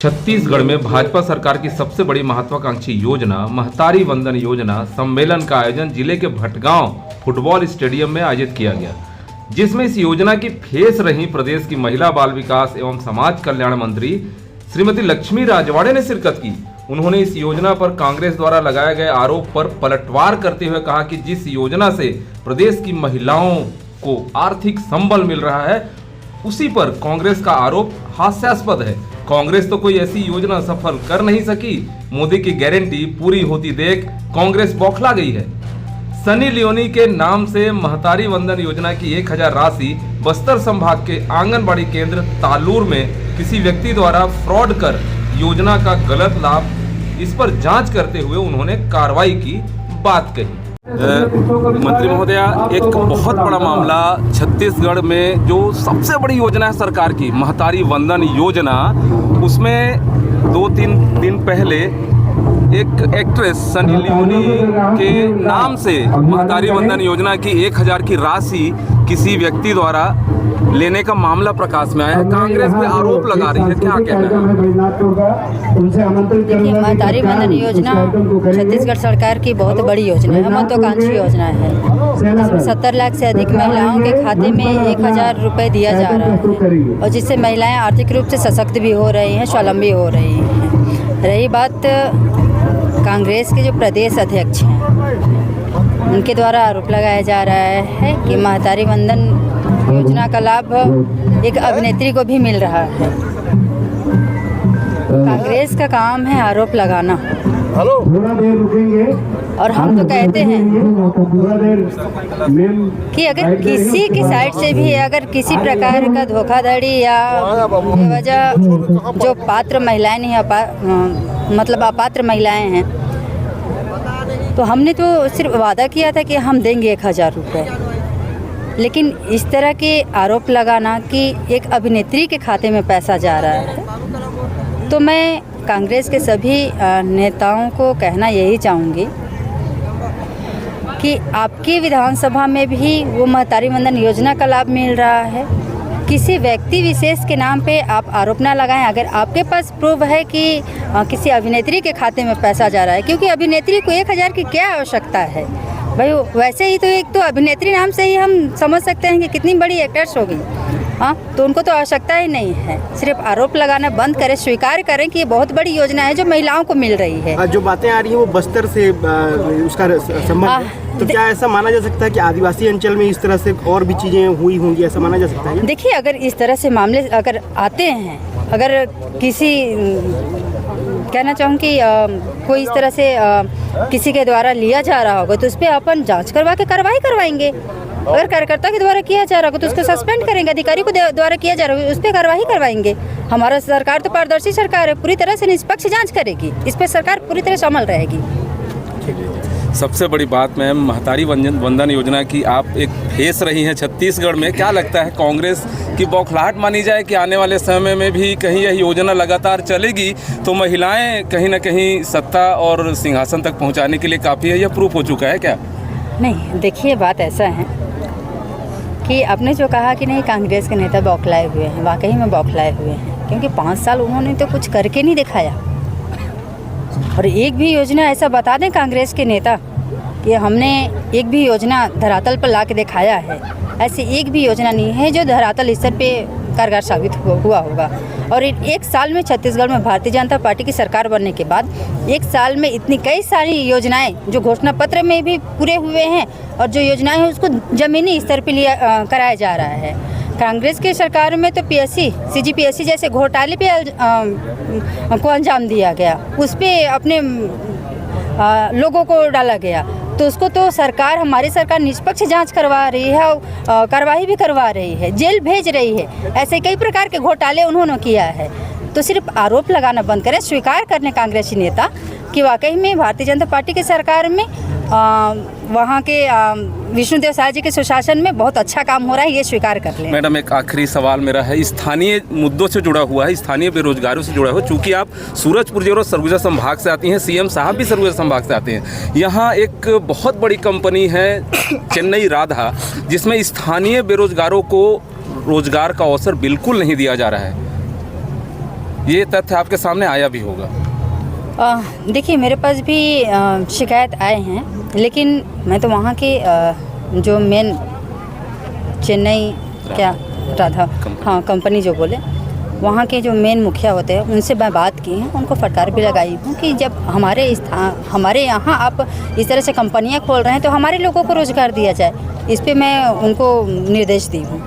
छत्तीसगढ़ में भाजपा सरकार की सबसे बड़ी महत्वाकांक्षी योजना महतारी वंदन योजना सम्मेलन का आयोजन जिले के भटगांव फुटबॉल स्टेडियम में आयोजित किया गया, जिसमें इस योजना की फेस रही प्रदेश की महिला बाल विकास एवं समाज कल्याण मंत्री श्रीमती लक्ष्मी राजवाड़े ने शिरकत की। उन्होंने इस योजना पर कांग्रेस द्वारा लगाए गए आरोप पर पलटवार करते हुए कहा कि जिस योजना से प्रदेश की महिलाओं को आर्थिक संबल मिल रहा है, उसी पर कांग्रेस का आरोप हास्यास्पद है। कांग्रेस तो कोई ऐसी योजना सफल कर नहीं सकी। मोदी की गारंटी पूरी होती देख कांग्रेस बौखला गई है। सनी लियोनी के नाम से महतारी वंदन योजना की 1000 राशि बस्तर संभाग के आंगनबाड़ी केंद्र तालूर में किसी व्यक्ति द्वारा फ्रॉड कर योजना का गलत लाभ, इस पर जांच करते हुए उन्होंने कार्रवाई की बात कही। मंत्री महोदया, एक बहुत बड़ा मामला छत्तीसगढ़ में जो सबसे बड़ी योजना है सरकार की महतारी वंदन योजना, उसमें 2-3 दिन पहले एक एक्ट्रेस सनी लियोनी के नाम से महतारी वंदन योजना की 1000 की राशि किसी व्यक्ति द्वारा लेने का मामला प्रकाश में आया है। कांग्रेस पे आरोप लगा रही है, क्या कहना है? देखिए, महतारी वंदन योजना छत्तीसगढ़ सरकार की बहुत बड़ी योजना है, महत्वाकांक्षी योजना है। इसमें 70 लाख से अधिक महिलाओं के खाते में 1000 रुपये दिया जा रहा है, और जिससे महिलाएं आर्थिक रूप से सशक्त भी हो रही हैं, स्वावलंबी हो रही हैं। रही बात कांग्रेस के जो प्रदेश अध्यक्ष हैं, उनके द्वारा आरोप लगाया जा रहा है कि महतारी वंदन योजना का लाभ एक अभिनेत्री को भी मिल रहा है। कांग्रेस का काम है आरोप लगाना, और हम तो कहते हैं कि अगर किसी की साइड से भी अगर किसी प्रकार का धोखाधड़ी या बेवजह जो पात्र महिलाएं नहीं मतलब अपात्र महिलाएं हैं, तो हमने तो सिर्फ वादा किया था कि हम देंगे 1000 रुपये। लेकिन इस तरह के आरोप लगाना कि एक अभिनेत्री के खाते में पैसा जा रहा है, तो मैं कांग्रेस के सभी नेताओं को कहना यही चाहूँगी कि आपकी विधानसभा में भी वो महतारी वंदन योजना का लाभ मिल रहा है। किसी व्यक्ति विशेष के नाम पे आप आरोप ना लगाएं। अगर आपके पास प्रूफ है कि किसी अभिनेत्री के खाते में पैसा जा रहा है, क्योंकि अभिनेत्री को 1000 की क्या आवश्यकता है भाई। वैसे ही तो एक तो अभिनेत्री नाम से ही हम समझ सकते हैं कि कितनी बड़ी एक्ट्रेस होगी, हाँ, तो उनको तो आवश्यकता ही नहीं है। सिर्फ आरोप लगाना बंद करें, स्वीकार करें कि ये बहुत बड़ी योजना है जो महिलाओं को मिल रही है। जो बातें आ रही हैं वो बस्तर से उसका संबंध है, तो क्या ऐसा माना जा सकता है कि आदिवासी अंचल में इस तरह से और भी चीज़ें हुई होंगी, ऐसा माना जा सकता है? देखिए, अगर इस तरह से मामले अगर आते हैं, अगर किसी कहना चाहूँ कि कोई इस तरह से किसी के द्वारा लिया जा रहा होगा, तो उस पर अपन जांच करवा के कार्रवाई करवाएंगे। अगर कार्यकर्ता के द्वारा किया जा रहा होगा तो उसको सस्पेंड करेंगे, अधिकारी को द्वारा किया जा रहा होगा उस पर कार्रवाई करवाएंगे। हमारा सरकार तो पारदर्शी सरकार है, पूरी तरह से निष्पक्ष जांच करेगी, इस पर सरकार पूरी तरह से अमल रहेगी। सबसे बड़ी बात मैम, महतारी वंदन योजना की आप एक फेस रही हैं छत्तीसगढ़ में, क्या लगता है कांग्रेस की बौखलाहट मानी जाए कि आने वाले समय में भी कहीं यह योजना लगातार चलेगी तो महिलाएं कहीं ना कहीं सत्ता और सिंहासन तक पहुंचाने के लिए काफ़ी है, यह प्रूफ हो चुका है क्या? नहीं, देखिए, बात ऐसा है कि आपने जो कहा कि नहीं कांग्रेस के नेता बौखलाए हुए हैं, वाकई में बौखलाए हुए हैं, क्योंकि 5 साल उन्होंने तो कुछ करके नहीं दिखाया। और एक भी योजना ऐसा बता दें कांग्रेस के नेता कि हमने एक भी योजना धरातल पर ला के दिखाया है, ऐसी एक भी योजना नहीं है जो धरातल स्तर पे कारगर साबित हुआ होगा। और 1 साल में छत्तीसगढ़ में भारतीय जनता पार्टी की सरकार बनने के बाद 1 साल में इतनी कई सारी योजनाएं जो घोषणा पत्र में भी पूरे हुए हैं, और जो योजनाएं हैं उसको ज़मीनी स्तर पर लिया कराया जा रहा है। कांग्रेस की सरकार में तो पीएससी, सीजीपीएससी जैसे घोटाले पे को अंजाम दिया गया, उस पर अपने लोगों को डाला गया, तो उसको तो सरकार, हमारी सरकार निष्पक्ष जांच करवा रही है, कार्रवाई भी करवा रही है, जेल भेज रही है। ऐसे कई प्रकार के घोटाले उन्होंने किया है। तो सिर्फ आरोप लगाना बंद करें, स्वीकार करने कांग्रेसी नेता कि वाकई में भारतीय जनता पार्टी की सरकार में वहाँ के विष्णुदेव साय जी के सुशासन में बहुत अच्छा काम हो रहा है, ये स्वीकार कर लें। मैडम, एक आखिरी सवाल मेरा है, स्थानीय मुद्दों से जुड़ा हुआ है, स्थानीय बेरोजगारों से जुड़ा हुआ है। चूँकि आप सूरजपुर और सरगुजा संभाग से आती हैं, सीएम साहब भी सरगुजा संभाग से आते हैं। यहाँ एक बहुत बड़ी कंपनी है चेन्नई राधा, जिसमें स्थानीय बेरोजगारों को रोजगार का अवसर बिल्कुल नहीं दिया जा रहा है। ये तथ्य आपके सामने आया भी होगा। देखिए मेरे पास भी शिकायत आए हैं, लेकिन मैं तो वहाँ के जो मेन चेन्नई क्या राधा हाँ कंपनी जो बोले, वहाँ के जो मेन मुखिया होते हैं उनसे मैं बात की है, उनको फटकार भी लगाई हूँ कि जब हमारे यहाँ आप इस तरह से कंपनियाँ खोल रहे हैं तो हमारे लोगों को रोज़गार दिया जाए। इस पे मैं उनको निर्देश दी हूँ।